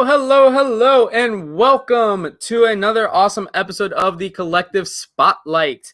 Hello, and welcome to another awesome episode of the Collective Spotlight.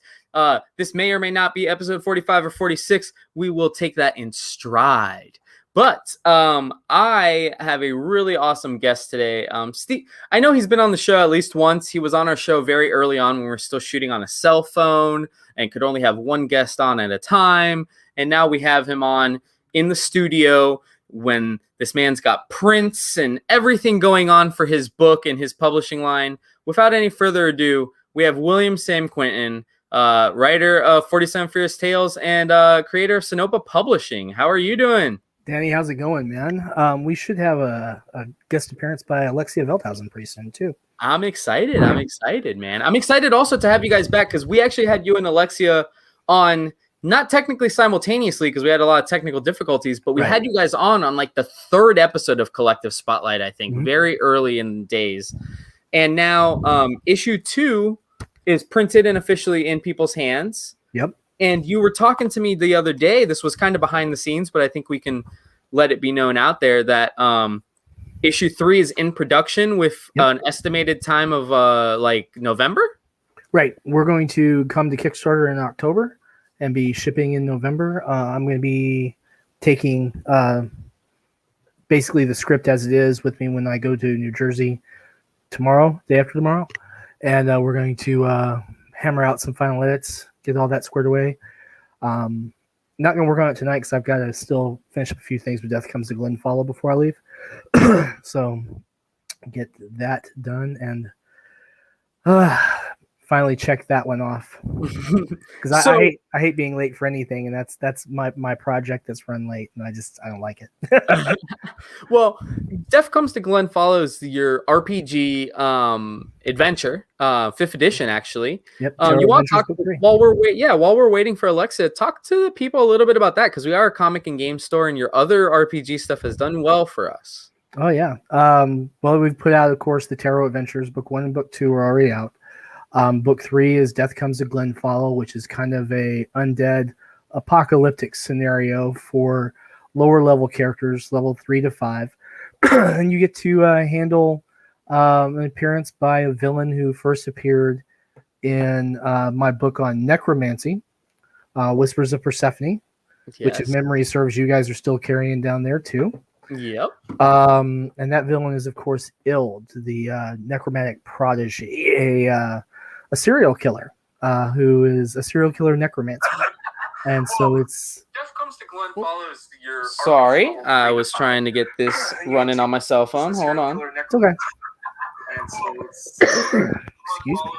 This may or may not be episode 45 or 46. We will take that in stride. But I have a really awesome guest today. Steve, I know he's been on the show at least once. He was on our show very early on when we were still shooting on a cell phone and could only have one guest on at a time. And now we have him on in the studio when this man's got prints and everything going on for his book and his publishing line. Without any further ado, we have William Sam Quinton, writer of 47 Furious Tales and creator of Sonoma Publishing. How are you doing? Danny, how's it going, man? We should have a guest appearance by Alexia Vanhausen pretty soon, too. I'm excited, man. I'm excited also to have you guys back because we actually had you and Alexia on, not technically simultaneously because we had a lot of technical difficulties, but we had you guys on like the third episode of Collective Spotlight, I think, very early in the days. And now issue 2 is printed and officially in people's hands. Yep. And you were talking to me the other day. This was kind of behind the scenes, but I think we can let it be known out there that issue 3 is in production with an estimated time of like November. Right. We're going to come to Kickstarter in October and be shipping in November. I'm going to be taking basically the script as it is with me when I go to New Jersey tomorrow, day after tomorrow. And we're going to hammer out some final edits, get all that squared away. Not going to work on it tonight because I've got to still finish up a few things with Death Comes to Glen Follow before I leave. So get that done and finally check that one off because I hate being late for anything, and that's my project that's run late, and I don't like it. Well, Death Comes to Glen follows your RPG adventure, 5th edition actually. Yep. You want to talk while we're waiting for Alexia, talk to the people a little bit about that because we are a comic and game store, and your other RPG stuff has done well for us. Oh yeah. Well, we've put out, of course, the Tarot Adventures. Book 1 and Book 2 are already out. Book 3 is Death Comes to Glen Follow, which is kind of a undead apocalyptic scenario for lower level characters, level 3 to 5. And you get to handle an appearance by a villain who first appeared in my book on necromancy, Whispers of Persephone, which, if memory serves, you guys are still carrying down there too. Yep. And that villain is, of course, Ild, the necromantic prodigy, a serial killer who is a serial killer necromancer. And so it's Death Comes to Glen follows your. Sorry, I was trying to get this running on my cell phone. Hold on. It's okay. And so it's excuse me.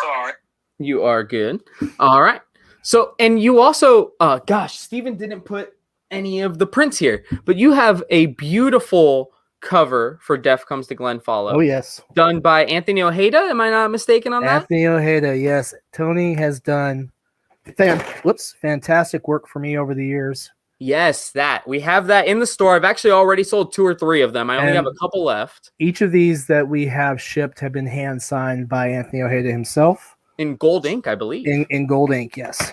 Sorry. You are good. All right. So, and you also, Steven didn't put any of the prints here, but you have a beautiful cover for Death Comes to Glen Follow. Oh yes, done by Anthony Ojeda. Am I not mistaken on that? Anthony Ojeda, yes. Tony has done fantastic work for me over the years. Yes, that we have that in the store. I've actually already sold 2 or 3 of them. I only have a couple left. Each of these that we have shipped have been hand signed by Anthony Ojeda himself in gold ink, I believe. In gold ink, yes.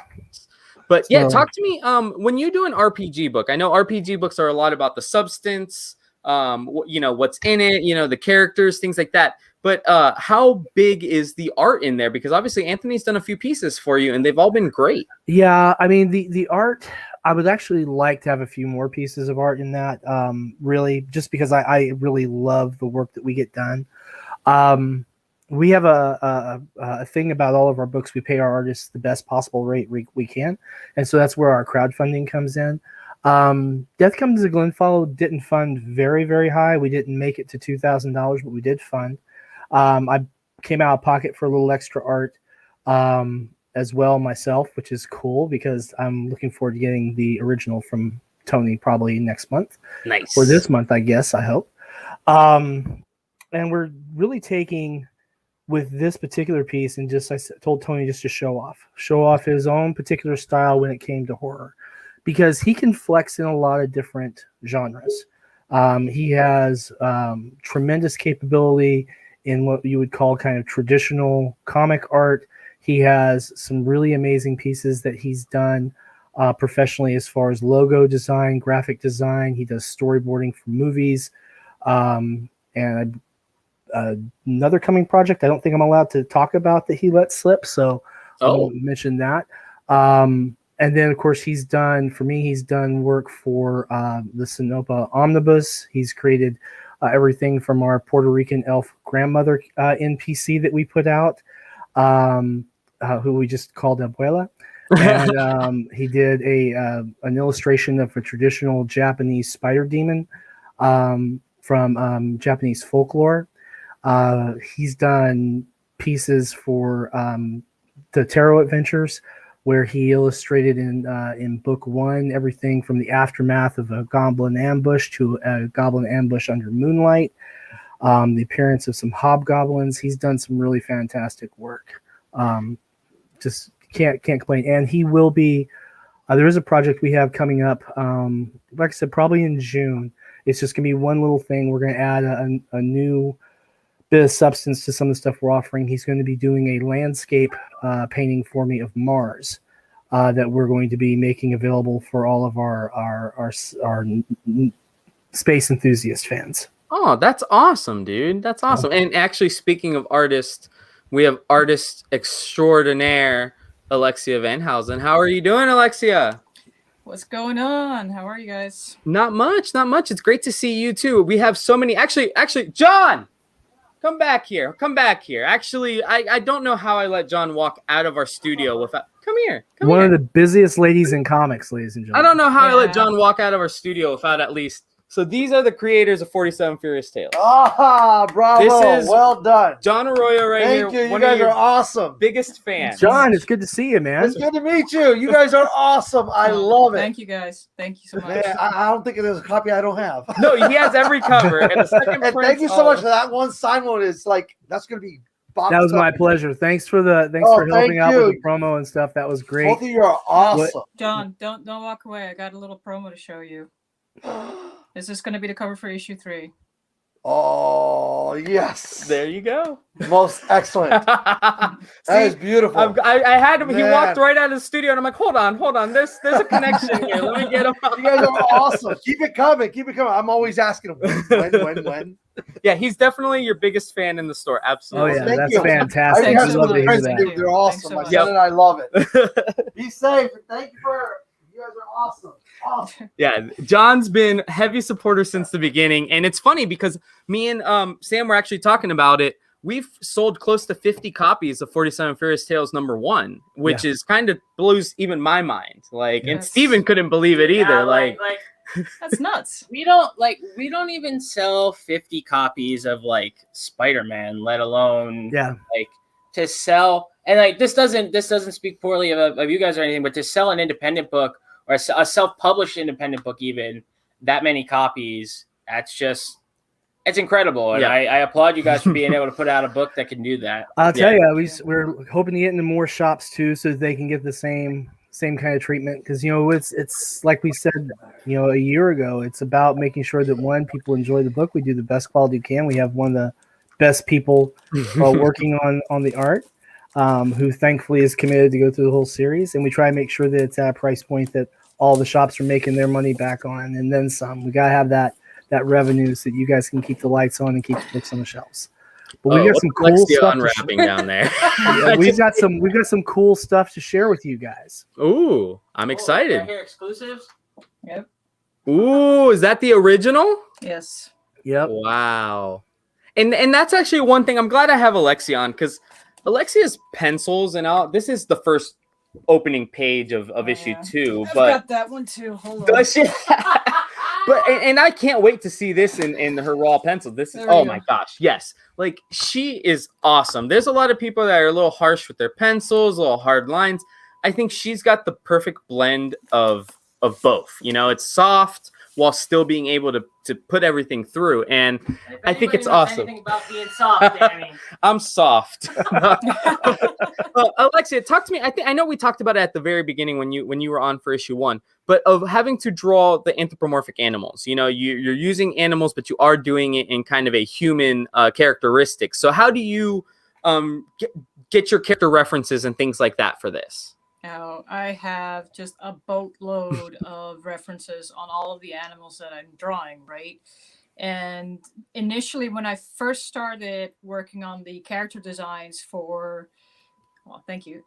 But yeah, talk to me. When you do an RPG book, I know RPG books are a lot about the substance, what's in it, the characters, things like that. But how big is the art in there? Because obviously Anthony's done a few pieces for you, and they've all been great. Yeah, I mean the art. I would actually like to have a few more pieces of art in that. Really, just because I really love the work that we get done. We have a thing about all of our books. We pay our artists the best possible rate we can. And so that's where our crowdfunding comes in. Death Comes to Glen Follow didn't fund very, very high. We didn't make it to $2,000, but we did fund. I came out of pocket for a little extra art as well myself, which is cool because I'm looking forward to getting the original from Tony probably next month. Nice. Or this month, I guess, I hope. And we're really taking with this particular piece, and I told Tony just to show off his own particular style when it came to horror, because he can flex in a lot of different genres. He has tremendous capability in what you would call kind of traditional comic art. He has some really amazing pieces that he's done professionally as far as logo design, graphic design. He does storyboarding for movies. and another coming project I don't think I'm allowed to talk about that he let slip, so I won't mention that. And then, of course, he's done work for the Sinopa Omnibus. He's created everything from our Puerto Rican elf grandmother NPC that we put out, who we just called Abuela. And he did an illustration of a traditional Japanese spider demon from Japanese folklore. He's done pieces for the Tarot Adventures, where he illustrated in book 1 everything from the aftermath of a goblin ambush to a goblin ambush under moonlight, the appearance of some hobgoblins. He's done some really fantastic work. Just can't complain. And he will be. There is a project we have coming up. Like I said, probably in June. It's just gonna be one little thing. We're gonna add a new bit of substance to some of the stuff we're offering. He's going to be doing a landscape painting for me of Mars that we're going to be making available for all of our space enthusiast fans. Oh, that's awesome, dude. That's awesome. And actually, speaking of artists, we have artist extraordinaire Alexia Vanhausen. How are you doing, Alexia? What's going on? How are you guys? Not much. It's great to see you too. We have so many. Actually, John, come back here. Actually, I don't know how I let John walk out of our studio without. Come here. One of the busiest ladies in comics, ladies and gentlemen. I don't know how I let John walk out of our studio without at least. So these are the creators of 47 Furious Tales. Ah, bravo. This is well done. John Arroyo right here. Thank you. You guys are awesome. Biggest fan. John, it's good to see you, man. It's good to meet you. You guys are awesome. I love it. Thank you, guys. Thank you so much. Man, I don't think there's a copy I don't have. No, he has every cover. And the second And thank you so much for that one. Sign one is like, that's going to be that was my pleasure. Thanks for helping out with the promo and stuff. That was great. Both of you are awesome. John, don't walk away. I got a little promo to show you. Is this going to be the cover for issue 3? Oh, yes. There you go. Most excellent. That is beautiful. I had him. Man. He walked right out of the studio, and I'm like, hold on. There's a connection here. Let me get him. You guys are awesome. Keep it coming. I'm always asking him when. Yeah, he's definitely your biggest fan in the store. Absolutely. Oh, yeah, that's fantastic. I have some of the friends that do. They're awesome. My son and I love it. Be safe. Thank you for. You guys are awesome. Yeah, John's been heavy supporter since the beginning, and it's funny because me and Sam were actually talking about it. We've sold close to 50 copies of 47 Furious Tales #1, which is kind of blows even my mind. Like, and Steven couldn't believe it either. Yeah, like that's nuts. We don't even sell 50 copies of like Spider-Man, let alone like to sell. And like this doesn't speak poorly of you guys or anything, but to sell an independent book or a self-published independent book, even that many copies, it's incredible. And I applaud you guys for being able to put out a book that can do that. I'll tell you, we're hoping to get into more shops too, so that they can get the same kind of treatment. Because it's like we said, a year ago, it's about making sure that people enjoy the book. We do the best quality we can. We have one of the best people working on the art. Who thankfully is committed to go through the whole series, and we try and make sure that it's at a price point that all the shops are making their money back on, and then some. We gotta have that revenue so that you guys can keep the lights on and keep the books on the shelves. But we got some cool stuff unwrapping down there. we've got some cool stuff to share with you guys. Ooh, I'm excited. Right here, exclusives. Yep. Ooh, is that the original? Yes. Yep. Wow. And that's actually one thing I'm glad I have Alexia on, because Alexia's pencils and all. This is the first opening page of issue 2. I've but got that one too. Hold on. Does she? But I can't wait to see this in her raw pencil. This is my gosh, yes. Like, she is awesome. There's a lot of people that are a little harsh with their pencils, a little hard lines. I think she's got the perfect blend of both. It's soft while still being able to put everything through. And I think it's awesome. Anything about being soft, Danny. I'm soft. Alexia, talk to me. I know we talked about it at the very beginning when you were on for issue 1, but of having to draw the anthropomorphic animals. You're using animals, but you are doing it in kind of a human characteristic. So how do you get your character references and things like that for this? Now, I have just a boatload of references on all of the animals that I'm drawing, right? And initially, when I first started working on the character designs for, well, thank you,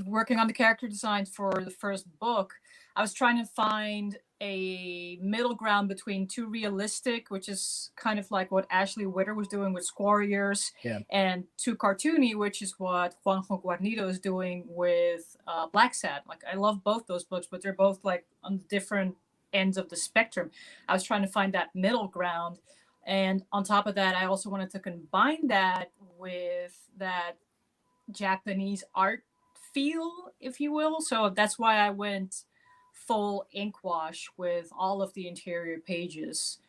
working on the character designs for the first book, I was trying to find a middle ground between too realistic, which is kind of like what Ashley Witter was doing with Squarriors, and too cartoony, which is what Juanjo Guarnido is doing with Black Sad. Like, I love both those books, but they're both like on different ends of the spectrum. I was trying to find that middle ground. And on top of that, I also wanted to combine that with that Japanese art feel, if you will. So that's why I went full ink wash with all of the interior pages.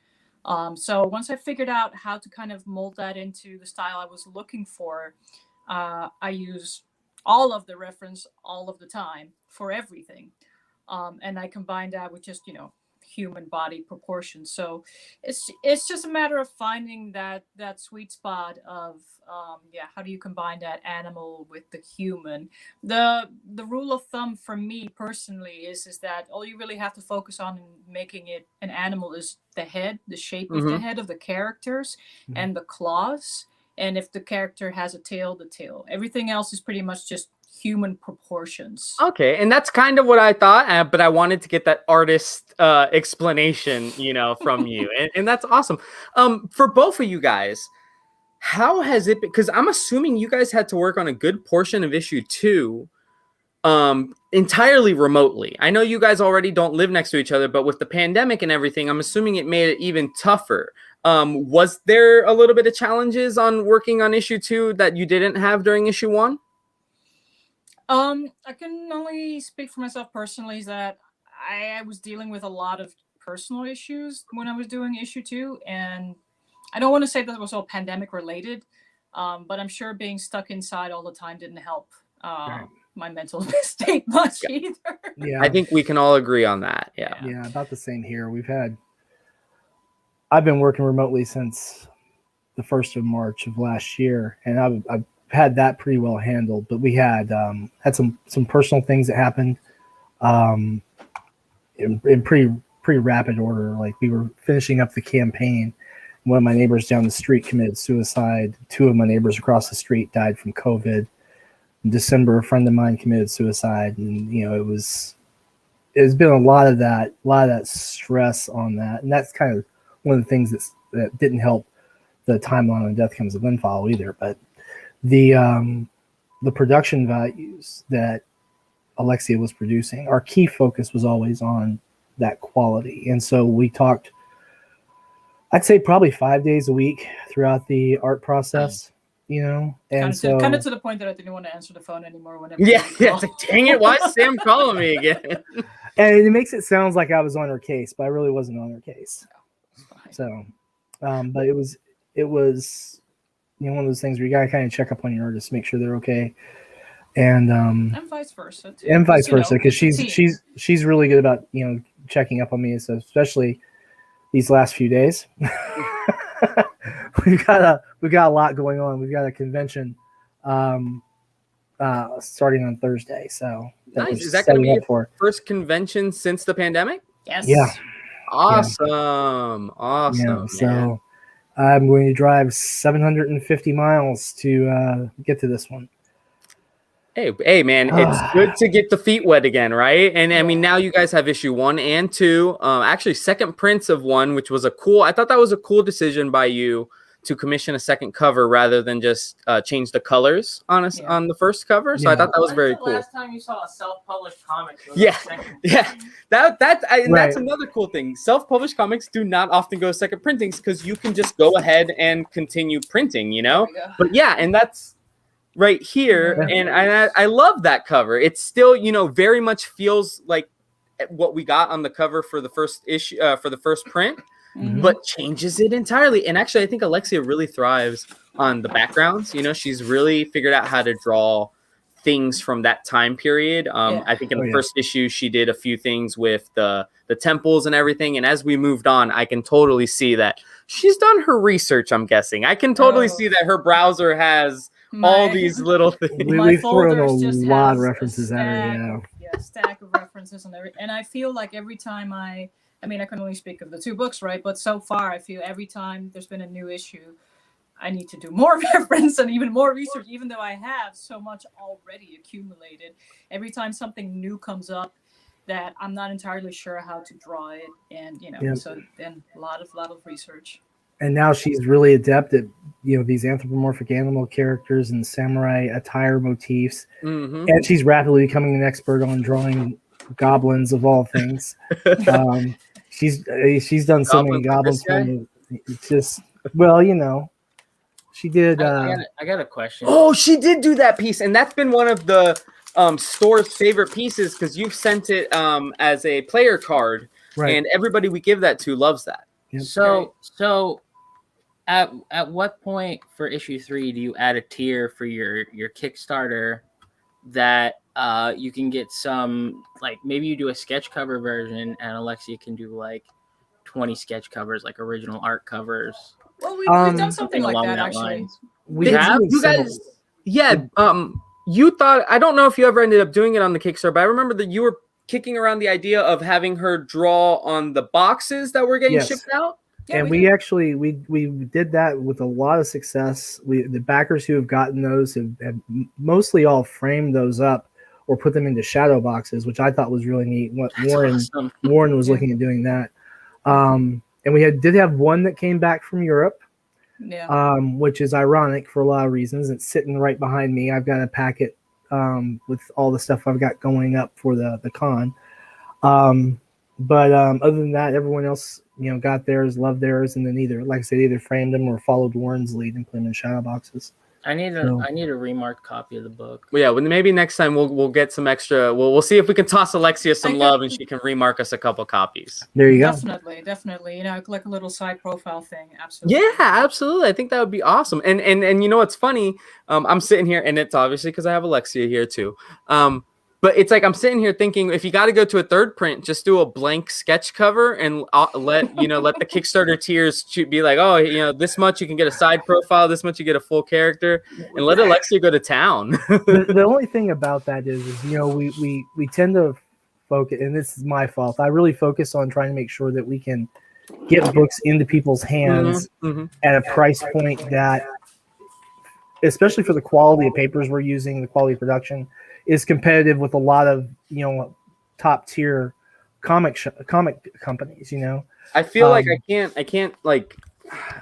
So once I figured out how to kind of mold that into the style I was looking for, I use all of the reference all of the time for everything. And I combined that with just, human body proportions. So it's just a matter of finding that sweet spot of how do you combine that animal with the human. The rule of thumb for me personally is that all you really have to focus on in making it an animal is the head, the shape of the head of the characters, and the claws. And if the character has a tail, the tail. Everything else is pretty much just human proportions. Okay, and that's kind of what I thought, but I wanted to get that artist explanation, from you, and that's awesome. For both of you guys, how has it been? Because I'm assuming you guys had to work on a good portion of issue 2 entirely remotely. I know you guys already don't live next to each other, but with the pandemic and everything, I'm assuming it made it even tougher. Was there a little bit of challenges on working on issue 2 that you didn't have during issue 1? I can only speak for myself personally, is that I was dealing with a lot of personal issues when I was doing issue 2, and I don't want to say that it was all pandemic related, but I'm sure being stuck inside all the time didn't help my mental state much either. Yeah, I think we can all agree on that. Yeah, about the same here. I've been working remotely since the 1st of March of last year, and I've had that pretty well handled, but we had some personal things that happened in pretty rapid order. Like, we were finishing up the campaign. One of my neighbors down the street committed suicide. 2 of my neighbors across the street died from COVID. In December, a friend of mine committed suicide, and it's been a lot of that stress on that, and that's kind of one of the things that didn't help the timeline on Death Comes to Windfall either. But the production values that Alexia was producing, our key focus was always on that quality. And so we talked, I'd say probably 5 days a week throughout the art process, and kind of to the point that I didn't want to answer the phone anymore whenever. Yeah, it's like, dang it, why is Sam calling me again? And it makes it sound like I was on her case, but I really wasn't on her case. So, but it was one of those things where you gotta kind of check up on your artists, make sure they're okay, and vice versa too. And vice versa, because she's really good about checking up on me, so especially these last few days. we've got a lot going on. We've got a convention starting on Thursday, so nice. Is that going to be your first convention since the pandemic? Yes. Yeah. Awesome. Yeah, so I'm going to drive 750 miles to get to this one. Hey, man, it's good to get the feet wet again, right? And I mean, now you guys have issue 1 and 2. Actually, second prints of 1, which was I thought that was a cool decision by you to commission a second cover rather than just change the colors on the first cover. So I thought that was very cool. Last time you saw a self-published comic? That's another cool thing. Self-published comics do not often go second printings because you can just go ahead and continue printing, But yeah, and that's right here, and I love that cover. It's still, very much feels like what we got on the cover for the first issue, for the first print. Mm-hmm. But changes it entirely. And actually, I think Alexia really thrives on the backgrounds. She's really figured out how to draw things from that time period. I think in the first issue, she did a few things with the temples and everything. And as we moved on, I can totally see that she's done her research, I'm guessing. I can totally see that her browser has all these little things. We've thrown a lot of references at her, stack of references and everything. And I feel like every time I I mean, I can only speak of the 2 books, right? But so far, I feel every time there's been a new issue, I need to do more reference and even more research, even though I have so much already accumulated. Every time something new comes up that I'm not entirely sure how to draw it, and so then a lot of research. And now she's really adept at these anthropomorphic animal characters and samurai attire motifs, and she's rapidly becoming an expert on drawing goblins of all things. She's done so many goblins for me. It's just she did. I got a question. Oh, she did do that piece, and that's been one of the store's favorite pieces because you've sent it as a player card, right. And everybody we give that to loves that. Yep. So at what point for issue 3 do you add a tier for your Kickstarter that you can get some, like maybe you do a sketch cover version and Alexia can do like 20 sketch covers, like original art covers? Well, we've done something like that actually. We have you guys, you thought, I don't know if you ever ended up doing it on the Kickstarter, but I remember that you were kicking around the idea of having her draw on the boxes that were getting shipped out. Yeah, and we actually did that with a lot of success. The backers who have gotten those have mostly all framed those up or put them into shadow boxes, which I thought was really neat. Warren was looking at doing that. And we did have one that came back from Europe, which is ironic for a lot of reasons. It's sitting right behind me. I've got a packet with all the stuff I've got going up for the con. But other than that, everyone else, got theirs, loved theirs, and then either framed them or followed Warren's lead and put them in shadow boxes. I need a remarked copy of the book. Well, yeah, maybe next time we'll get some extra. We'll see if we can toss Alexia some love and she can remark us a couple copies. There you go. Definitely. Like a little side profile thing. Absolutely. Yeah, absolutely. I think that would be awesome. And what's funny? I'm sitting here, and it's obviously because I have Alexia here too. But it's like I'm sitting here thinking, if you got to go to a third print, just do a blank sketch cover and let the Kickstarter tiers be like, oh, this much you can get a side profile, this much you get a full character, and let Alexia go to town. The only thing about that is we tend to focus, and this is my fault. I really focus on trying to make sure that we can get books into people's hands at a price point that, especially for the quality of papers we're using, the quality of production, is competitive with a lot of top tier comic companies. I feel like I can't like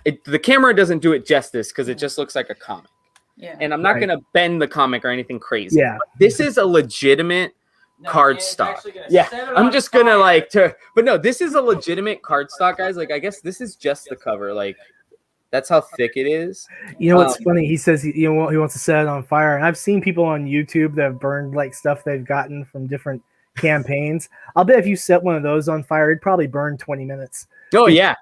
it, the camera doesn't do it justice because it just looks like a comic. Yeah. And I'm not gonna bend the comic or anything crazy. Yeah. But this is a legitimate cardstock. Yeah, I'm just gonna but no, this is a legitimate cardstock, guys. Like, I guess this is just the cover. Like, that's how thick it is. What's funny? He says he wants to set it on fire. And I've seen people on YouTube that have burned like stuff they've gotten from different campaigns. I'll bet if you set one of those on fire, it'd probably burn 20 minutes. Oh yeah.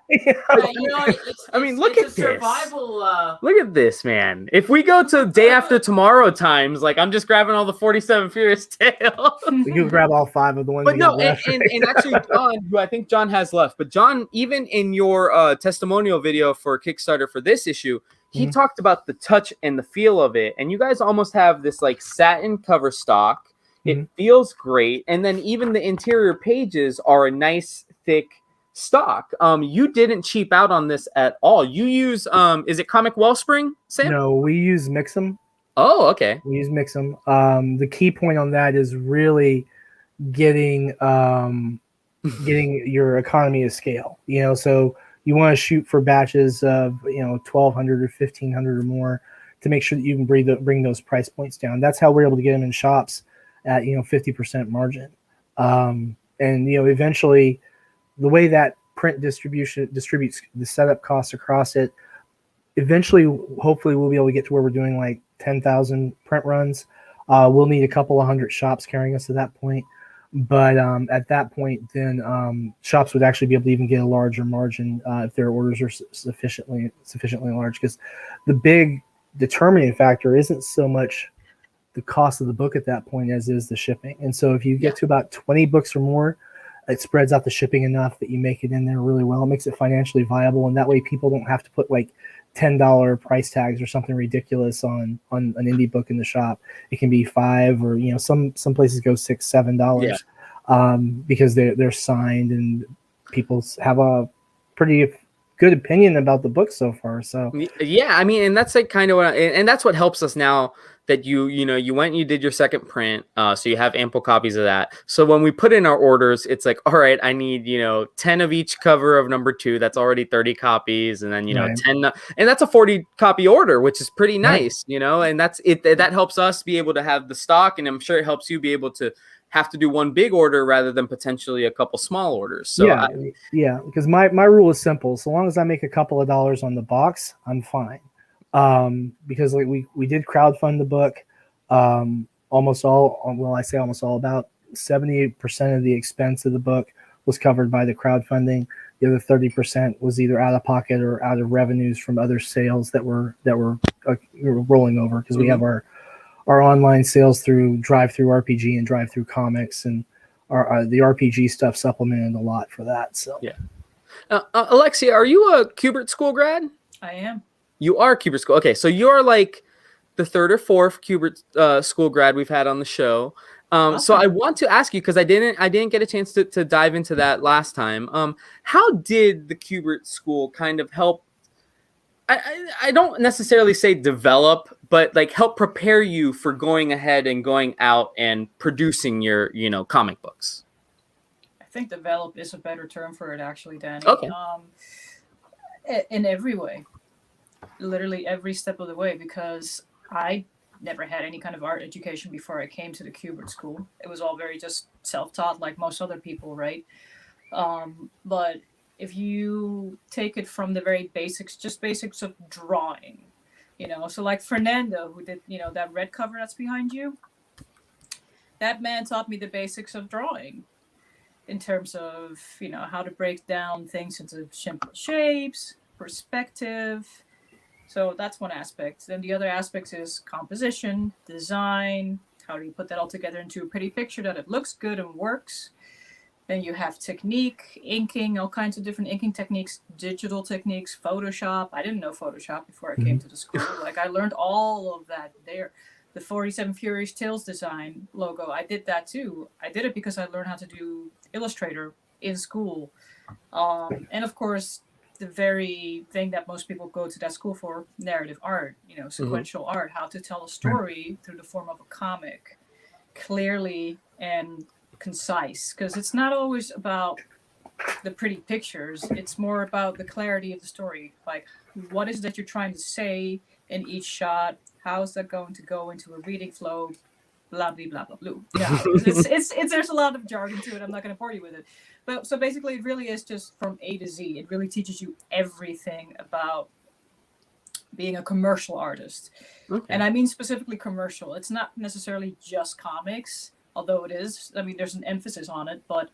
I mean, look at this. Survival. Look at this, man. If we go to day after tomorrow times, like I'm just grabbing all the 47 Furious Tales. You can grab all 5 of the ones. But no, and actually, John, who I think John has left, but John, even in your testimonial video for Kickstarter for this issue, he talked about the touch and the feel of it, and you guys almost have this like satin cover stock. It feels great, and then even the interior pages are a nice thick stock. You didn't cheap out on this at all. You use is it Comic Wellspring, Sam? No, we use Mix'em. Oh, okay. We use Mix'em. The key point on that is really getting your economy of scale. So you want to shoot for batches of 1,200 or 1,500 or more to make sure that you can bring those price points down. That's how we're able to get them in shops at 50% margin. And eventually, the way that print distributes the setup costs across it, eventually, hopefully, we'll be able to get to where we're doing like 10,000 print runs. We'll need a couple of hundred shops carrying us to that point. But at that point, then shops would actually be able to even get a larger margin if their orders are sufficiently large. Because the big determining factor isn't so much the cost of the book at that point as is the shipping. And so if you get to about 20 books or more, it spreads out the shipping enough that you make it in there really well. It makes it financially viable, and that way people don't have to put like $10 price tags or something ridiculous on an indie book in the shop. It can be $5 or some places go $6-7 because they're signed and people have a pretty good opinion about the book so far. So yeah, I mean, and that's like kind of what, and that's what helps us now that you went and you did your second print, so you have ample copies of that. So when we put in our orders, it's like, all right, I need 10 of each cover of number 2. That's already 30 copies, and then Right. 10, and that's a 40 copy order, which is pretty Right. nice, and that's it. That helps us be able to have the stock, and I'm sure it helps you be able to have to do one big order rather than potentially a couple small orders. So yeah, because my rule is simple. So long as I make a couple of dollars on the box, I'm fine. Because like we did crowdfund the book. Almost all, well, I say almost all, about 70% of the expense of the book was covered by the crowdfunding. The other 30% was either out of pocket or out of revenues from other sales that were rolling over, because we have our online sales through Drive-Thru RPG and Drive-Thru Comics, and the RPG stuff supplemented a lot for that. So yeah. Alexia, are you a Kubert School grad? I am. You are Kubert School. Okay, so you're like the 3rd or 4th Kubert School grad we've had on the show. Awesome. So I want to ask you, because I didn't get a chance to dive into that last time. How did the Kubert School kind of help? I don't necessarily say develop, but like help prepare you for going ahead and going out and producing your comic books. I think develop is a better term for it, actually, Danny. Okay. In every way, literally every step of the way, because I never had any kind of art education before I came to the Kubert School. It was all very just self-taught, like most other people, right? But if you take it from the very basics, just basics of drawing, so like Fernando, who did, that red cover that's behind you, that man taught me the basics of drawing in terms of, how to break down things into simple shapes, perspective. So that's one aspect. Then the other aspect is composition, design. How do you put that all together into a pretty picture that it looks good and works? Then you have technique, inking, all kinds of different inking techniques, digital techniques, Photoshop. I didn't know Photoshop before I came to the school. Like, I learned all of that there. The 47 Furious Tales design logo, I did that too. I did it because I learned how to do Illustrator in school. And of course, the very thing that most people go to that school for, narrative art, sequential art, how to tell a story through the form of a comic, clearly and concise, because it's not always about the pretty pictures. It's more about the clarity of the story. Like, what is it that you're trying to say in each shot? How is that going to go into a reading flow? Blah, blah, blah, blah, blah. Yeah, it's there's a lot of jargon to it. I'm not going to bore you with it. But so basically, it really is just from A to Z. It really teaches you everything about being a commercial artist. Okay. And I mean specifically commercial. It's not necessarily just comics, although it is. I mean, there's an emphasis on it, but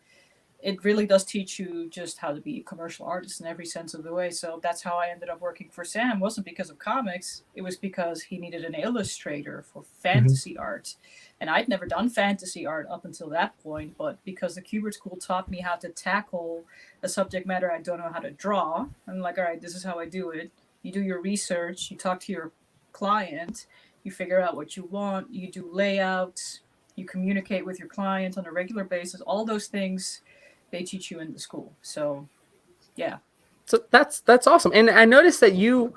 it really does teach you just how to be a commercial artist in every sense of the way. So that's how I ended up working for Sam. It wasn't because of comics. It was because he needed an illustrator for fantasy art. And I'd never done fantasy art up until that point, but because the Kubert School taught me how to tackle a subject matter I don't know how to draw, I'm like, all right, this is how I do it. You do your research, you talk to your client, you figure out what you want, you do layouts, you communicate with your client on a regular basis. All those things they teach you in the school. So, yeah. So that's awesome. And I noticed that you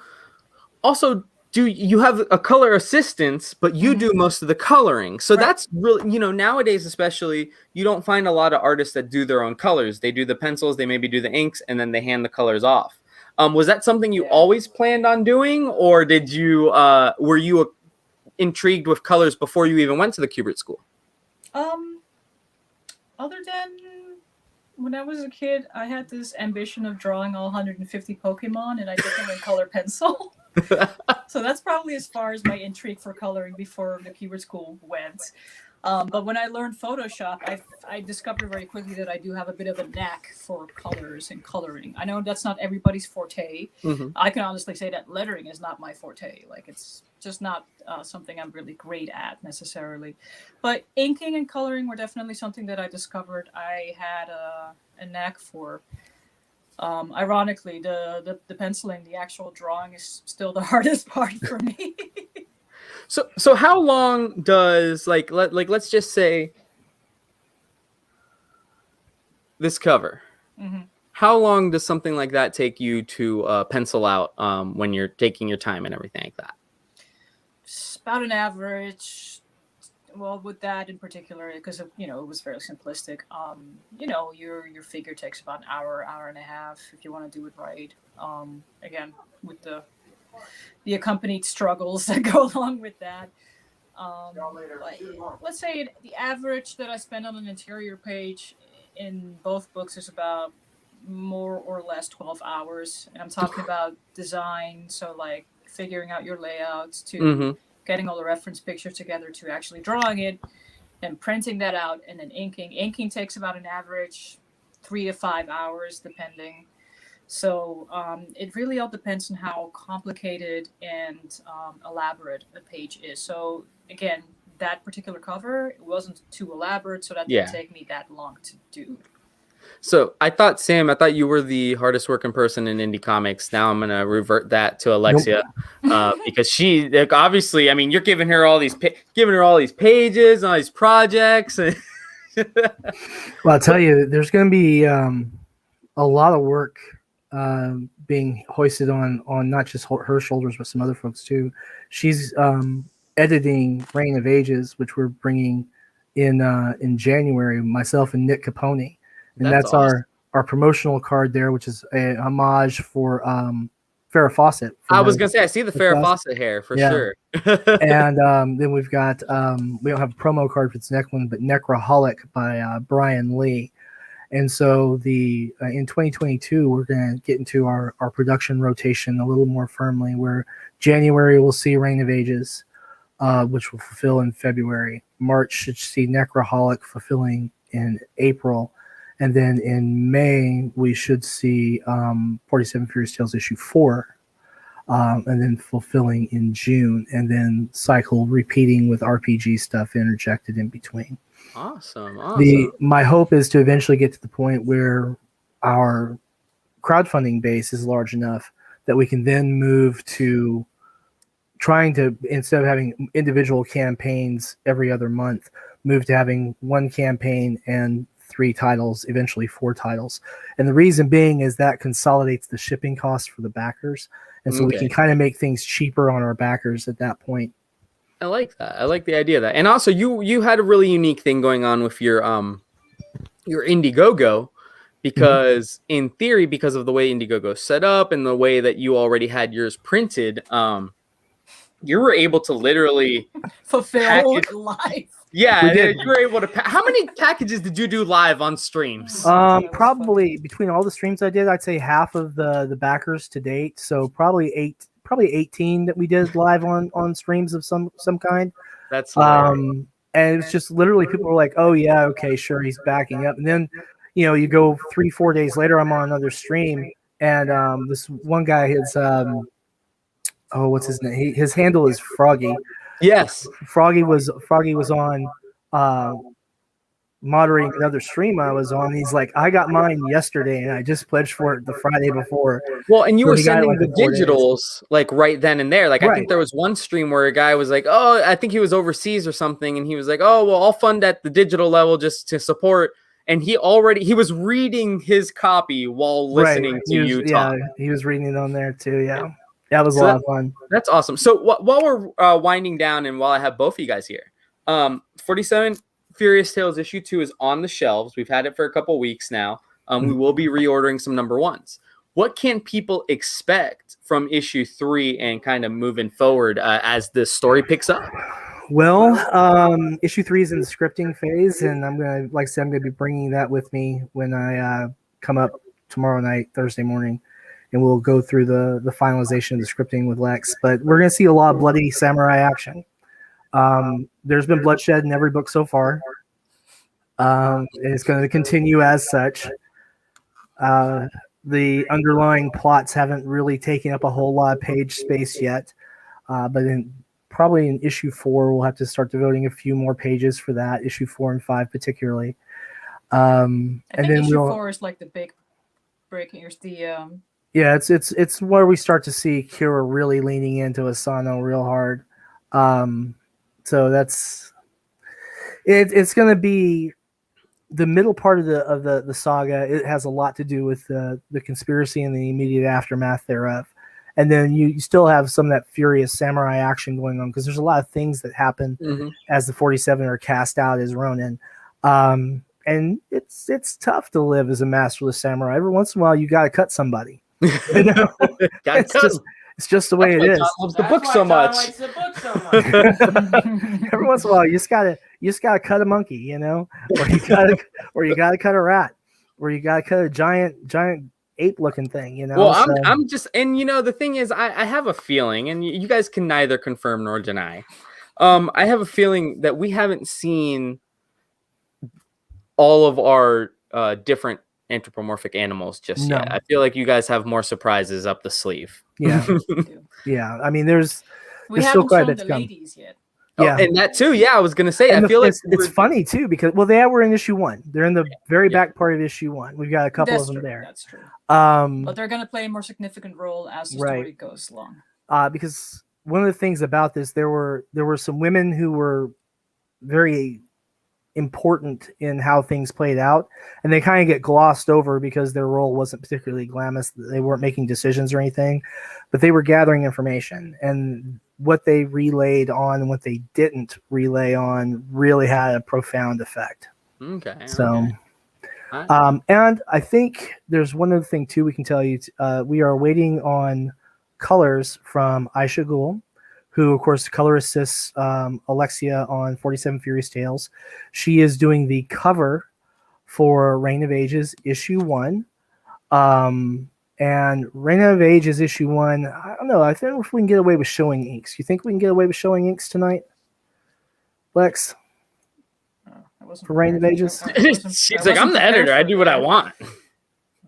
also you have a color assistant, but you do most of the coloring. So that's really, nowadays especially, you don't find a lot of artists that do their own colors. They do the pencils, they maybe do the inks, and then they hand the colors off. Was that something you always planned on doing, or did you were you intrigued with colors before you even went to the Kubert School? Other than when I was a kid, I had this ambition of drawing all 150 Pokemon, and I did them in color pencil. So that's probably as far as my intrigue for coloring before the Kubert School went. But when I learned Photoshop, I discovered very quickly that I do have a bit of a knack for colors and coloring. I know that's not everybody's forte. I can honestly say that lettering is not my forte. Like, it's just not something I'm really great at necessarily. But inking and coloring were definitely something that I discovered I had a knack for. Ironically, the penciling, the actual drawing is still the hardest part for me. So how long does let's just say this cover? how long does something like that take you to pencil out when you're taking your time and everything like that? It's about an average. Well, with that in particular, because it was fairly simplistic. Your figure takes about an hour and a half if you want to do it right. Again, with the accompanied struggles that go along with that. Let's say the average that I spend on an interior page in both books is about more or less 12 hours. And I'm talking about design, so like figuring out your layouts to getting all the reference pictures together to actually drawing it and printing that out and then inking. Inking takes about an average 3 to 5 hours depending. So it really all depends on how complicated and elaborate a page is. So again, that particular cover, it wasn't too elaborate, so that didn't take me that long to do. So I thought, Sam, you were the hardest working person in indie comics. Now I'm going to revert that to Alexia because she, like, obviously, I mean, you're giving her all these pages, all these projects. And well, I'll tell you, there's going to be a lot of work being hoisted on not just her shoulders, but some other folks too. She's editing Reign of Ages, which we're bringing in January, myself and Nick Capone. And that's awesome. our promotional card there, which is a homage for Farrah Fawcett. I was going to say, I see the Farrah Fawcett hair for sure. And then we've got, we don't have a promo card for this next one, but Necroholic by Brian Lee. And so in 2022, we're going to get into our production rotation a little more firmly, where January we'll see Reign of Ages, which will fulfill in February. March should see Necroholic fulfilling in April. And then in May, we should see 47 Furious Tales issue 4, and then fulfilling in June, and then cycle repeating with RPG stuff interjected in between. Awesome. My hope is to eventually get to the point where our crowdfunding base is large enough that we can then move to trying to, instead of having individual campaigns every other month, move to having one campaign and 3 titles, eventually 4 titles. And the reason being is that consolidates the shipping costs for the backers. And so we can kind of make things cheaper on our backers at that point. I like that. I like the idea of that. And also you had a really unique thing going on with your Indiegogo, because in theory, because of the way Indiegogo is set up and the way that you already had yours printed, you were able to literally fulfill live. Yeah, you were able to. How many packages did you do live on streams? Probably between all the streams I did, I'd say half of the backers to date. So probably 18 that we did live on streams of some kind. That's and it's just literally people were like, "Oh yeah, okay, sure, he's backing up." And then you go 3-4 days later, I'm on another stream, and this one guy has what's his name? His handle is Froggy. Yes, Froggy was on moderating another stream I was on. He's like, I got mine yesterday and I just pledged for it the Friday before. Well, and you were sending the digitals like right then and there. Like I think there was one stream where a guy was like, oh, I think he was overseas or something, and he was like, oh, well, I'll fund at the digital level just to support. And he was reading his copy while listening to you talk. Yeah, he was reading it on there too. Yeah. That was a lot of fun. That's awesome. So while we're winding down and while I have both of you guys here, 47 Furious Tales issue 2 is on the shelves. We've had it for a couple weeks now. We will be reordering some number 1s. What can people expect from issue 3 and kind of moving forward as the story picks up? Well, issue 3 is in the scripting phase, and I'm going to be bringing that with me when I come up tomorrow night, Thursday morning. And we'll go through the finalization of the scripting with Lex. But we're going to see a lot of bloody samurai action. There's been bloodshed in every book so far. And it's going to continue as such. The underlying plots haven't really taken up a whole lot of page space yet. But probably in issue 4, we'll have to start devoting a few more pages for that, issue 4 and 5 particularly. I think issue 4 is like the big breaking. Here's the... Yeah, it's where we start to see Kira really leaning into Asano real hard. So that's it's going to be the middle part of the saga, it has a lot to do with the conspiracy and the immediate aftermath thereof. And then you still have some of that furious samurai action going on because there's a lot of things that happen as the 47 are cast out as Ronin. And it's tough to live as a masterless samurai. Every once in a while, you got to cut somebody. You know? It's just the way it is. Tom loves the book so much. Every once in a while, you just gotta cut a monkey, you know, or you gotta cut a rat, or you gotta cut a giant ape-looking thing, you know. Well, I'm just, and you know, the thing is, I have a feeling, and you guys can neither confirm nor deny. I have a feeling that we haven't seen all of our different anthropomorphic animals just yet. I feel like you guys have more surprises up the sleeve. Yeah. Yeah. I mean, there's still quite a bit to come. Ladies yet. Yeah. And that too. Yeah. I was going to say, I feel like it's funny too, because they were in issue 1. They're in the very back part of issue 1. We've got a couple of them there. That's true. But they're going to play a more significant role as the story goes along. Because one of the things about this, there were some women who were very important in how things played out, and they kind of get glossed over because their role wasn't particularly glamorous. They weren't making decisions or anything, but they were gathering information, and what they relayed on and what they didn't relay on really had a profound effect. So and I think there's one other thing too we can tell you. We are waiting on colors from Aisha Ghul, who, of course, color assists Alexia on 47 Furious Tales. She is doing the cover for Reign of Ages issue 1. And Reign of Ages issue 1, I don't know. I think if we can get away with showing inks. You think we can get away with showing inks tonight, Lex? For Reign of Ages? She's like, I'm the editor. I do what I want.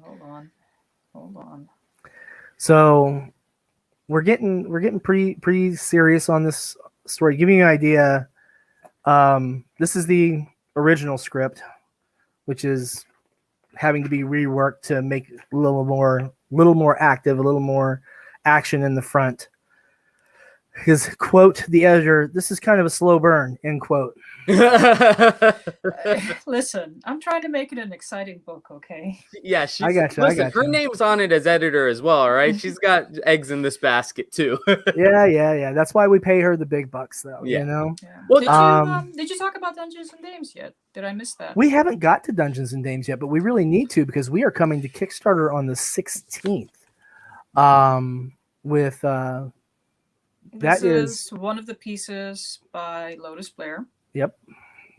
Hold on. So we're getting pretty serious on this story. Give you an idea. This is the original script, which is having to be reworked to make it a little more active, a little more action in the front. His quote, the editor, "This is kind of a slow burn," end quote. Listen, I'm trying to make it an exciting book, okay? Yeah, I got you. Her name's on it as editor as well, all right? She's got eggs in this basket too. Yeah. That's why we pay her the big bucks, though. Yeah. You know. Yeah. Well, did you talk about Dungeons and Dames yet? Did I miss that? We haven't got to Dungeons and Dames yet, but we really need to because we are coming to Kickstarter on the 16th. With This is one of the pieces by Lotus Blair. Yep.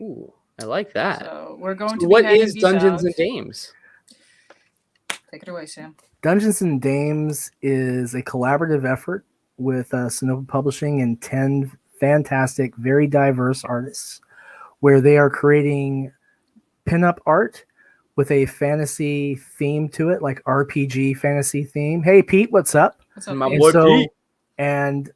Ooh, I like that. So we're going to. What is Dungeons and Dames? Take it away, Sam. Dungeons and Dames is a collaborative effort with Sonova Publishing and 10 fantastic, very diverse artists, where they are creating pinup art with a fantasy theme to it, like RPG fantasy theme. Hey, Pete, what's up? What's up, My Pete? boy Pete. And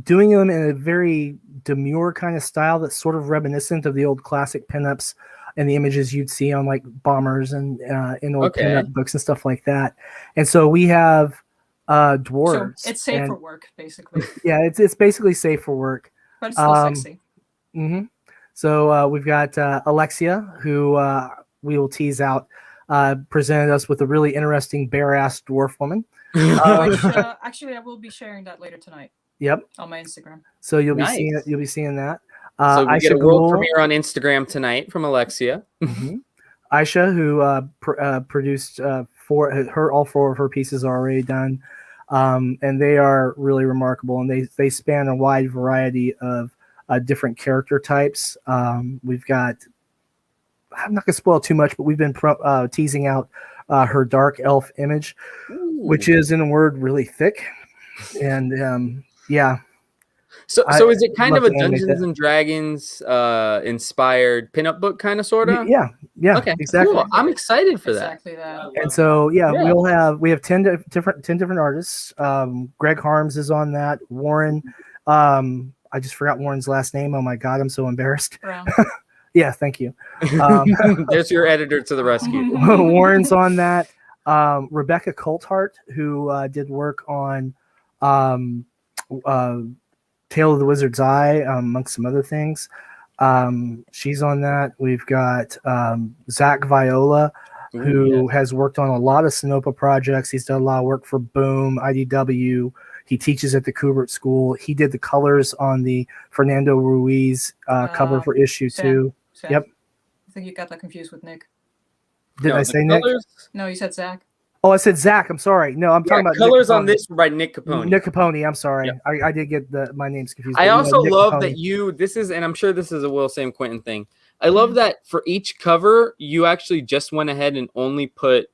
doing them in a very demure kind of style that's sort of reminiscent of the old classic pinups and the images you'd see on like bombers and in old pinup books and stuff like that. And so we have dwarves. So it's safe for work, basically. Yeah, it's basically safe for work. But it's still sexy. Mm-hmm. So we've got Alexia, who we will tease out, presented us with a really interesting bare-ass dwarf woman. Actually, I will be sharing that later tonight. Yep. On my Instagram. So you'll be seeing it. You'll be seeing that. So we get a world premiere on Instagram tonight from Alexia. Mm-hmm. Aisha, who produced all 4 of her pieces are already done, and they are really remarkable. And they span a wide variety of different character types. We've got. I'm not gonna spoil too much, but we've been teasing out her dark elf image, which is, in a word, really thick, and yeah. So is it kind of a Dungeons and Dragons inspired pinup book kind of sort of? Yeah. Okay, exactly. Cool. I'm excited for that. Exactly that. And so we have 10 different artists. Greg Harms is on that. Warren, I just forgot Warren's last name. Oh my god, I'm so embarrassed. Brown. Yeah, thank you. There's your editor to the rescue. Warren's on that. Rebecca Coulthart, who did work on Tale of the Wizard's Eye, amongst some other things. She's on that. We've got Zach Viola, who has worked on a lot of Sinopa projects. He's done a lot of work for Boom, IDW. He teaches at the Kubert School. He did the colors on the Fernando Ruiz cover for issue 2. Sam. Yep. I think you got that confused with Nick. Did I say Nick? No, you said Zach. Oh, I said Zach. I'm sorry. No, I'm talking about colors on this by Nick Capone. Nick Capone. I'm sorry. Yep. I did get my names confused. I also love Capone. that this is, and I'm sure this is a Will Sam Quinton thing. I love that for each cover, you actually just went ahead and only put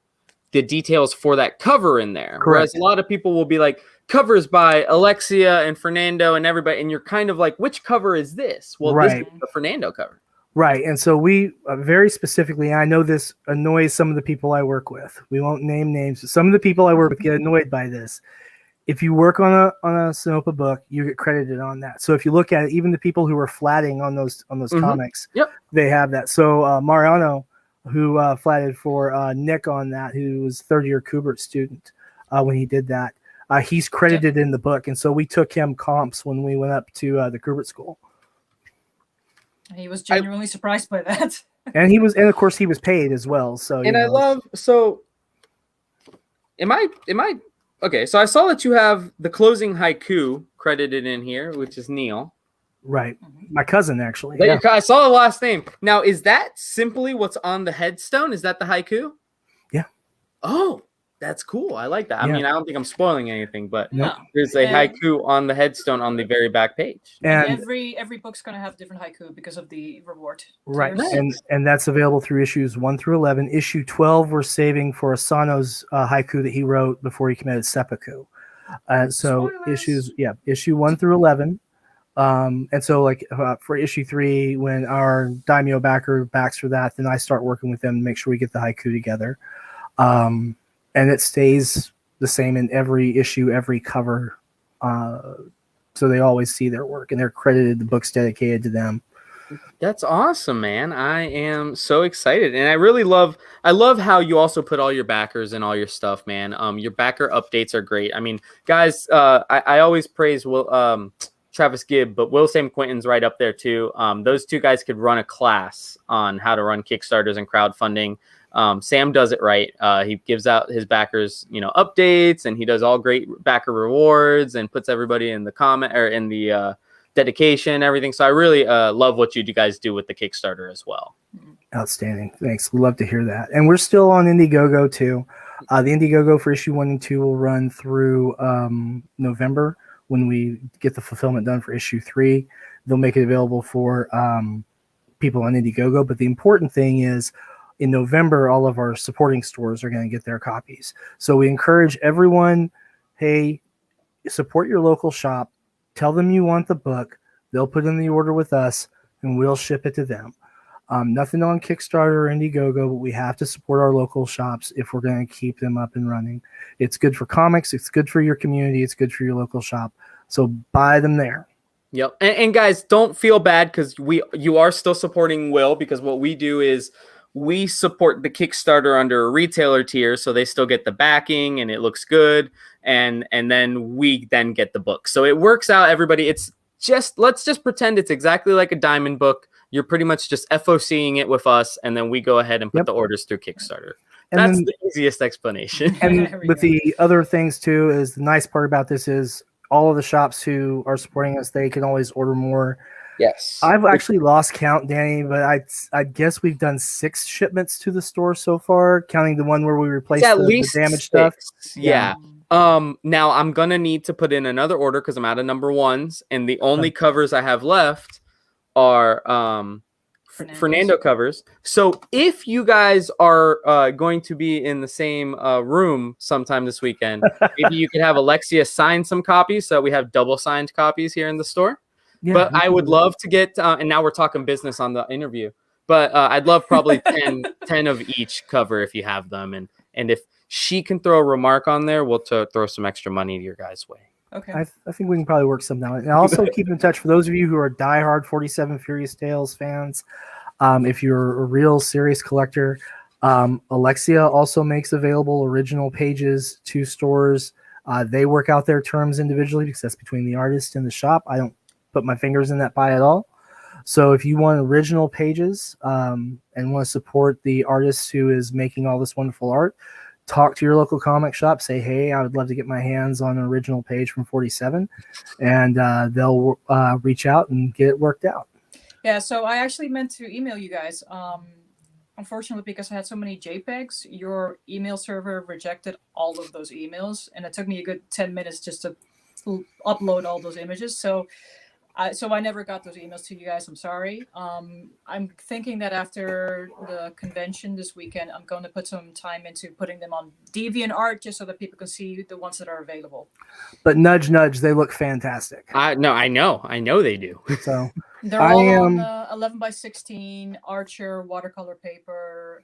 the details for that cover in there. Correct. Whereas a lot of people will be like, covers by Alexia and Fernando and everybody, and you're kind of like, which cover is this? Well, this is the Fernando cover. Right. And so we very specifically, and I know this annoys some of the people I work with. We won't name names. But some of the people I work with get annoyed by this. If you work on a Sinopa book, you get credited on that. So if you look at it, even the people who are flatting on those comics, they have that. So Mariano, who flatted for Nick on that, who was third-year Kubert student when he did that, he's credited in the book. And so we took him comps when we went up to the Kubert School. He was genuinely surprised by that. And of course he was paid as well. So am I okay, so I saw that you have the closing haiku credited in here, which is Neil. Right. My cousin, actually. I saw the last name. Now, is that simply what's on the headstone? Is that the haiku? Yeah. Oh, that's cool. I like that. I mean, I don't think I'm spoiling anything, but there's a haiku on the headstone on the very back page. And every book's going to have different haiku because of the reward. Right. And that's available through issues 1 through 11. Issue 12, we're saving for Asano's haiku that he wrote before he committed seppuku. So spoilers. issue 1 through 11. And so like for issue 3, when our Daimyo backer backs for that, then I start working with them to make sure we get the haiku together. And it stays the same in every issue, every cover. So they always see their work and they're credited, the book's dedicated to them. That's awesome, man. I am so excited. And I love how you also put all your backers and all your stuff, man. Your backer updates are great. I mean, guys, I always praise Travis Gibb, but Will Sam Quinton's right up there too. Those two guys could run a class on how to run Kickstarters and crowdfunding. Sam does it right. He gives out his backers, updates, and he does all great backer rewards and puts everybody in the comment or in the dedication, everything. So I really love what you guys do with the Kickstarter as well. Outstanding. Thanks. We love to hear that. And we're still on Indiegogo too. The Indiegogo for issue 1 and 2 will run through November when we get the fulfillment done for issue 3. They'll make it available for people on Indiegogo. But the important thing is, in November, all of our supporting stores are going to get their copies. So we encourage everyone, hey, support your local shop. Tell them you want the book. They'll put in the order with us, and we'll ship it to them. Nothing on Kickstarter or Indiegogo, but we have to support our local shops if we're going to keep them up and running. It's good for comics. It's good for your community. It's good for your local shop. So buy them there. Yep. And guys, don't feel bad because you are still supporting Will, because what we do is we support the Kickstarter under a retailer tier, so they still get the backing and it looks good, and then we then get the book. So it works out, everybody. It's let's just pretend it's exactly like a Diamond book. You're pretty much just FOCing it with us, and then we go ahead and put the orders through Kickstarter. And that's the easiest explanation. And with the other things too, is the nice part about this is all of the shops who are supporting us, they can always order more. Yes. I've actually lost count, Danny, but I guess we've done 6 shipments to the store so far, counting the one where we replaced the damaged stuff. Yeah. Now I'm going to need to put in another order because I'm out of number 1s, and the only covers I have left are Fernando covers. So if you guys are going to be in the same room sometime this weekend, maybe you could have Alexia sign some copies so we have double signed copies here in the store. Yeah, but I would love to get, and now we're talking business on the interview, but I'd love probably 10 of each cover if you have them. And if she can throw a remark on there, we'll throw some extra money to your guys' way. Okay. I think we can probably work something out. And also keep in touch for those of you who are diehard 47 Furious Tales fans. If you're a real serious collector, Alexia also makes available original pages to stores. They work out their terms individually because that's between the artist and the shop. I don't put my fingers in that pie at all. So if you want original pages and want to support the artist who is making all this wonderful art, talk to your local comic shop. Say, hey, I would love to get my hands on an original page from 47, and they'll reach out and get it worked out. Yeah, so I actually meant to email you guys. Unfortunately, because I had so many JPEGs, your email server rejected all of those emails, and it took me a good 10 minutes just to upload all those images. So I never got those emails to you guys. I'm sorry. I'm thinking that after the convention this weekend, I'm going to put some time into putting them on DeviantArt just so that people can see the ones that are available. But nudge, nudge, they look fantastic. No, I know they do. So they're all on 11 by 16 Archer watercolor paper,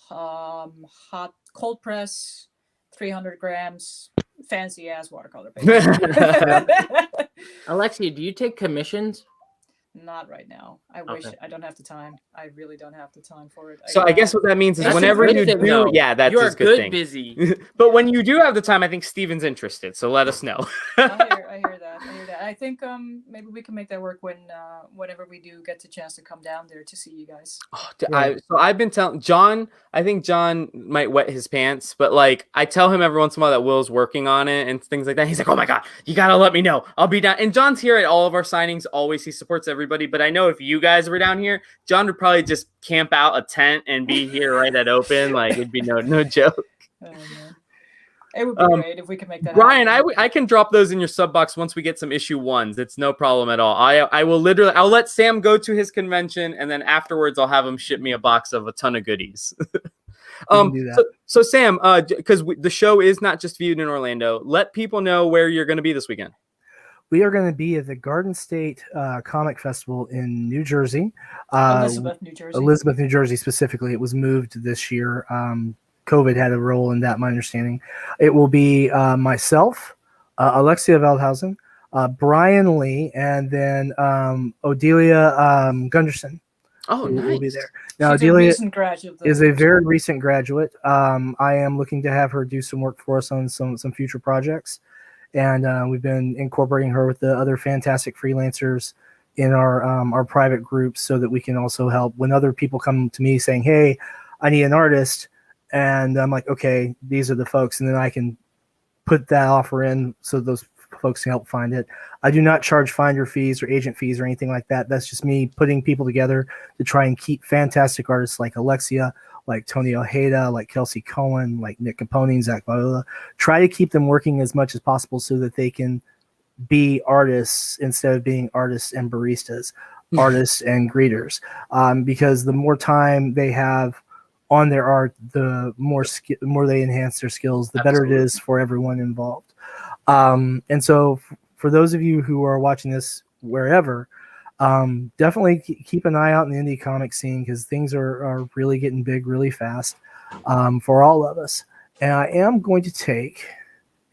hot cold press, 300 grams. Fancy ass watercolor paper. Alexia, do you take commissions? Not right now. I wish. I don't have the time. I really don't have the time for it. So I guess what that means is whenever you do, though. Yeah, that's you are a good thing. Busy. But when you do have the time, I think Steven's interested. So let us know. I hear that. I think maybe we can make that work whenever we do get the chance to come down there to see you guys. So I've been telling John. I think John might wet his pants, but like I tell him every once in a while that Will's working on it and things like that. He's like, "Oh my god, you gotta let me know. I'll be down." And John's here at all of our signings. Always, he supports everybody. But I know if you guys were down here, John would probably just camp out a tent and be here right at open. Like it'd be no joke. Oh, man. It would be great if we could make that Brian, happen. I can drop those in your sub box once we get some issue 1s. It's no problem at all. I will literally, I'll let Sam go to his convention, and then afterwards I'll have him ship me a box of a ton of goodies. So Sam, because the show is not just viewed in Orlando, let people know where you're going to be this weekend. We are going to be at the Garden State Comic Festival in New Jersey. Elizabeth, New Jersey specifically. It was moved this year. COVID had a role in that, my understanding. It will be myself, Alexia Vanhausen, Brian Lee, and then Odelia Gunderson. Oh, nice. Will be there. Now, She's Odelia is a very recent graduate. I am looking to have her do some work for us on some future projects. And we've been incorporating her with the other fantastic freelancers in our private groups so that we can also help when other people come to me saying, hey, I need an artist. And I'm like, okay, these are the folks. And then I can put that offer in so those folks can help find it. I do not charge finder fees or agent fees or anything like that. That's just me putting people together to try and keep fantastic artists like Alexia, like Tony Ojeda, like Kelsey Cohen, like Nick Capone, Zach Viola. Try to keep them working as much as possible so that they can be artists instead of being artists and baristas, artists and greeters. Because the more time they have on their art, the more they enhance their skills, the better it is for everyone involved. And so for those of you who are watching this wherever, definitely keep an eye out in the indie comic scene because things are really getting big really fast for all of us. And I am going to take,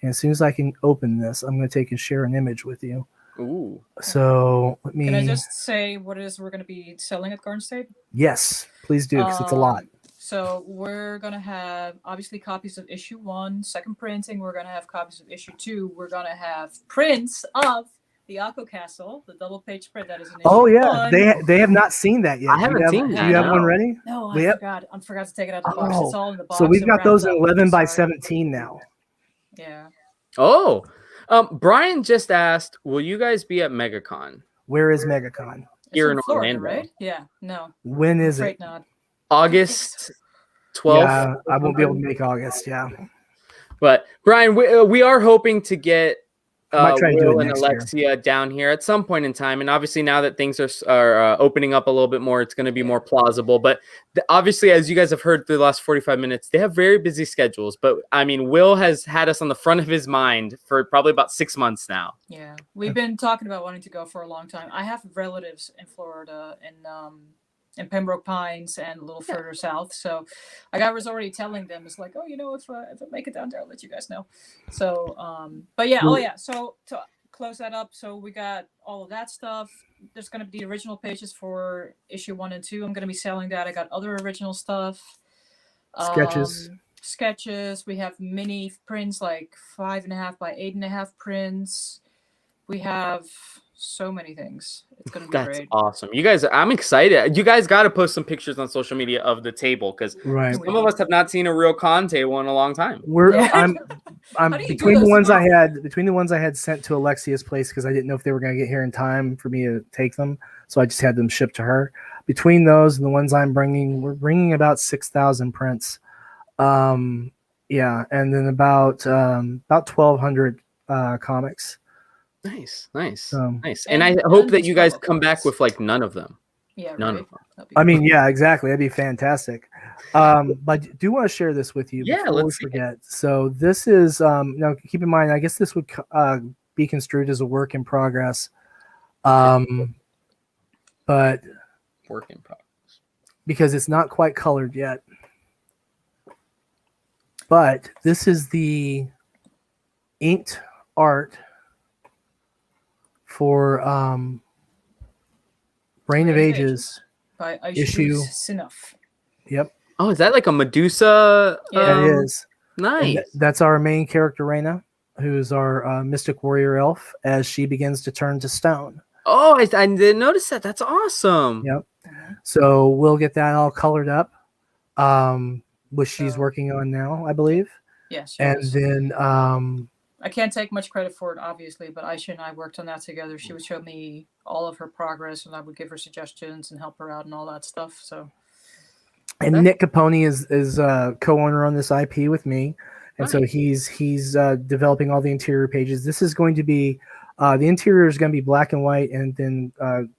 and as soon as I can open this, I'm going to take and share an image with you. Ooh. So let me... Can I just say what it is we're going to be selling at Garden State? Yes, please do, because it's a lot. So we're going to have, obviously, copies of issue 1, second printing. We're going to have copies of issue 2. We're going to have prints of the Akko Castle, the double-page print that is in issue 1. They have not seen that yet. I haven't seen that. Do you have one ready? No, I forgot to take it out of the box. It's all in the box. So we've got those in 11 by 17 now. Yeah. Oh, Brian just asked, will you guys be at MegaCon? Where is MegaCon? Here in Florida, Orlando, right? Yeah, no. When is it? Not. August 12th. Yeah, I won't be able to make August. Yeah, but Brian, we are hoping to get Will and Alexia down here at some point in time, and obviously now that things are opening up a little bit more, it's going to be more plausible. But obviously, as you guys have heard through the last 45 minutes, they have very busy schedules. But I mean, Will has had us on the front of his mind for probably about 6 months now. Yeah, we've been talking about wanting to go for a long time. I have relatives in Florida in Pembroke Pines and a little further south. So I was already telling them, it's like, oh, if I make it down there, I'll let you guys know. So, but yeah, so to close that up, so we got all of that stuff. There's going to be original pages for issue 1 and 2. I'm going to be selling that. I got other original stuff. Sketches. We have mini prints, like 5.5 by 8.5 prints. We have so many things. It's going to be That's great. awesome. You guys, I'm excited. You guys got to post some pictures on social media of the table because Right. some of us have not seen a real con table in a long time. I'm How do you between do the those ones I had sent to Alexia's place because I didn't know if they were going to get here in time for me to take them, so I just had them shipped to her. Between those and the ones I'm bringing, we're bringing about 6,000 prints. Yeah, and then about 1,200 comics. Nice. Nice. And I hope that you guys come back with like none of them. Yeah, None right. of them. I mean, yeah, exactly. That'd be fantastic. But I do want to share this with you before we forget. So this is now keep in mind, I guess this would be construed as a work in progress. But Work in progress. Because it's not quite colored yet. But this is the inked art for Reign of Ages by issue. Sinuf. Yep. Oh, is that like a Medusa? Yeah. It is. Nice. That's our main character, Reyna, who's our mystic warrior elf, as she begins to turn to stone. Oh, I didn't notice that. That's awesome. Yep. So we'll get that all colored up, which she's working on now, I believe. Yes. And then I can't take much credit for it, obviously, but Aisha and I worked on that together. She would show me all of her progress, and I would give her suggestions and help her out and all that stuff. So. And Nick Capone is co-owner on this IP with me, and so he's developing all the interior pages. This is going to be the interior is going to be black and white, and then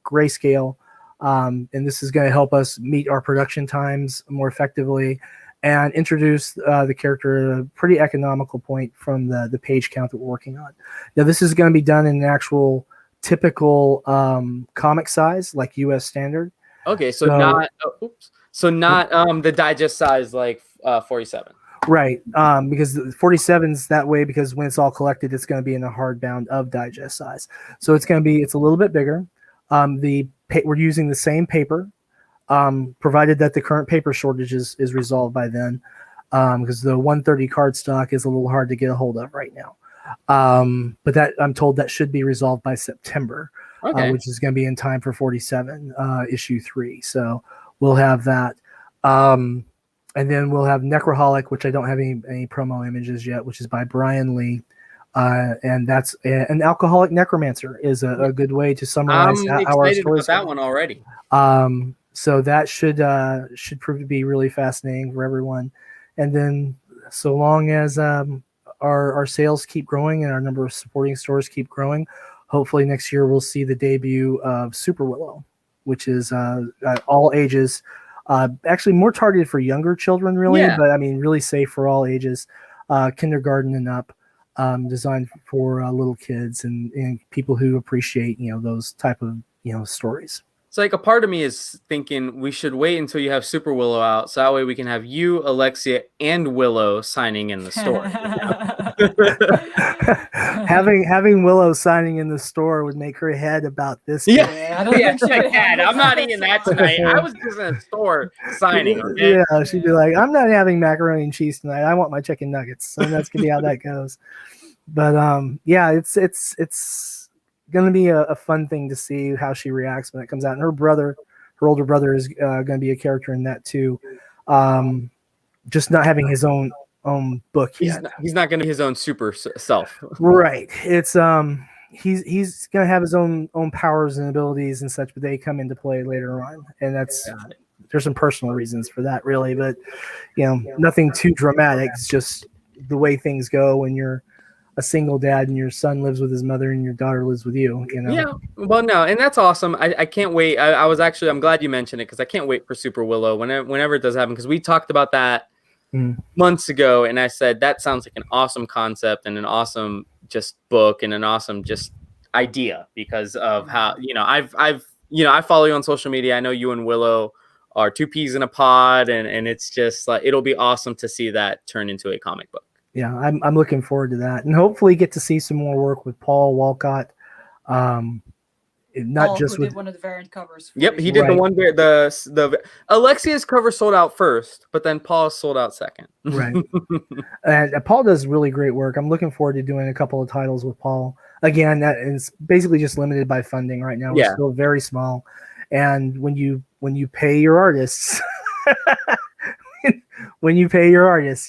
grayscale, and this is going to help us meet our production times more effectively, and introduce the character at a pretty economical point from the page count that we're working on. Now, this is going to be done in an actual typical comic size, like U.S. standard. Okay, so not. So not the digest size like 47. Right, because 47's that way because when it's all collected, it's going to be in a hardbound of digest size. So it's a little bit bigger. We're using the same paper, provided that the current paper shortage is resolved by then, because the 130 cardstock is a little hard to get a hold of right now. But that I'm told that should be resolved by September, which is going to be in time for 47 issue 3. So. We'll have that. And then we'll have Necroholic, which I don't have any promo images yet, which is by Brian Lee. And that's an alcoholic necromancer is a good way to summarize how our stories about that one already. So that should prove to be really fascinating for everyone. And then so long as our sales keep growing and our number of supporting stores keep growing, hopefully next year we'll see the debut of Super Willow, which is all ages, actually more targeted for younger children, really, but I mean, really safe for all ages, kindergarten and up, designed for little kids and people who appreciate, those type of, stories. So like a part of me is thinking we should wait until you have Super Willow out, so that way we can have you, Alexia, and Willow signing in the store. Having Willow signing in the store would make her head about this. Yeah, I'm not eating that tonight. I was just in a store signing. Okay? Yeah, she'd be like, "I'm not having macaroni and cheese tonight. I want my chicken nuggets." And that's gonna be how that goes. But yeah, it's gonna be a fun thing to see how she reacts when it comes out. And her older brother is gonna be a character in that too. Just not having his own book yet. He's not gonna be his own super self. Right. It's he's gonna have his own powers and abilities and such, but they come into play later on. And there's some personal reasons for that, really, but nothing too dramatic. It's just the way things go when you're a single dad and your son lives with his mother and your daughter lives with you. Yeah, well, no, and that's awesome. I can't wait. I'm glad you mentioned it because I can't wait for Super Willow whenever it does happen, because we talked about that months ago, and I said that sounds like an awesome concept and an awesome just book and an awesome just idea because of how I follow you on social media. I know you and Willow are two peas in a pod, and it's just like it'll be awesome to see that turn into a comic book. Yeah, I'm looking forward to that, and hopefully get to see some more work with Paul Walcott. not Paul, just who with did one of the variant covers. Yep, he did the Right. one where the Alexia's cover sold out first, but then Paul's sold out second. Right. And Paul does really great work. I'm looking forward to doing a couple of titles with Paul. Again, that is basically just limited by funding right now. We're Yeah. still very small. And when you pay your artists,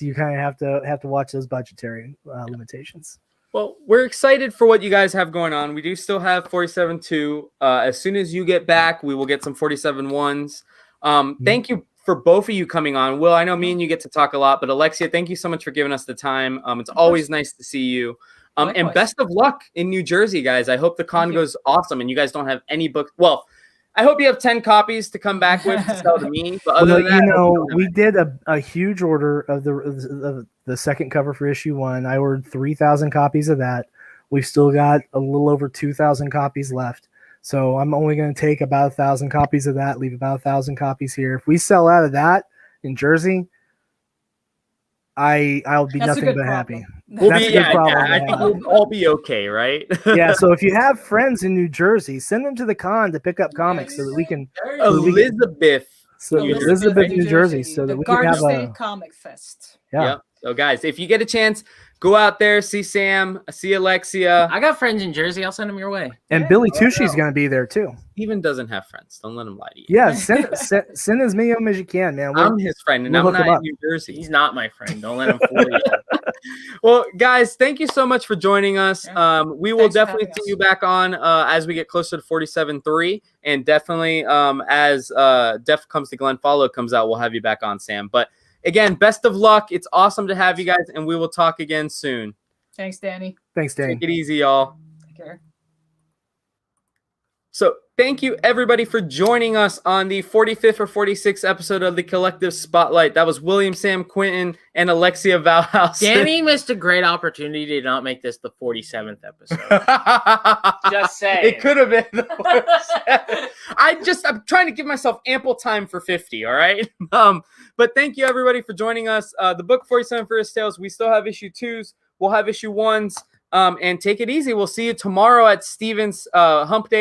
you kind of have to watch those budgetary limitations. Well, we're excited for what you guys have going on. We do still have 47.2. As soon as you get back, we will get some 47.1s. Thank you for both of you coming on. Will, I know me and you get to talk a lot, but Alexia, thank you so much for giving us the time. It's always nice to see you. And best of luck in New Jersey, guys. I hope the con goes awesome and you guys don't have any books. Well, I hope you have 10 copies to come back with to sell to me. But other than that, we did a huge order of the second cover for issue 1. I ordered 3,000 copies of that. We've still got a little over 2,000 copies left. So I'm only going to take about 1,000 copies of that, leave about 1,000 copies here. If we sell out of that in Jersey, I'll be nothing but happy. I think we'll all be okay, right? Yeah. So if you have friends in New Jersey, send them to the con to pick up comics so that we can. Elizabeth, New Jersey, so that we can have State Comic Fest. Yeah. Yep. So guys, if you get a chance, go out there, see Sam, see Alexia. I got friends in Jersey. I'll send them your way. And Billy Tushy's going to be there too. Steven doesn't have friends. Don't let him lie to you. Yeah, send as many of them as you can, man. I'm his friend, and I'm not in New Jersey. He's not my friend. Don't let him fool you. Well, guys, thank you so much for joining us. We will definitely see you back on as we get closer to 47.3, and definitely as Def Comes to Glen Follow comes out, we'll have you back on, Sam. But again, best of luck. It's awesome to have you guys, and we will talk again soon. Thanks, Danny. Thanks, Danny. Take it easy, y'all. Take care. So thank you, everybody, for joining us on the 45th or 46th episode of the Collective Spotlight. That was William Sam Quinton and Alexia Vanhausen. Danny missed a great opportunity to not make this the 47th episode. Just saying. It could have been the 47th. I'm trying to give myself ample time for 50, all right? But thank you, everybody, for joining us. The book 47 First Tales, we still have issue 2s. We'll have issue 1s. And take it easy. We'll see you tomorrow at Steven's Hump Day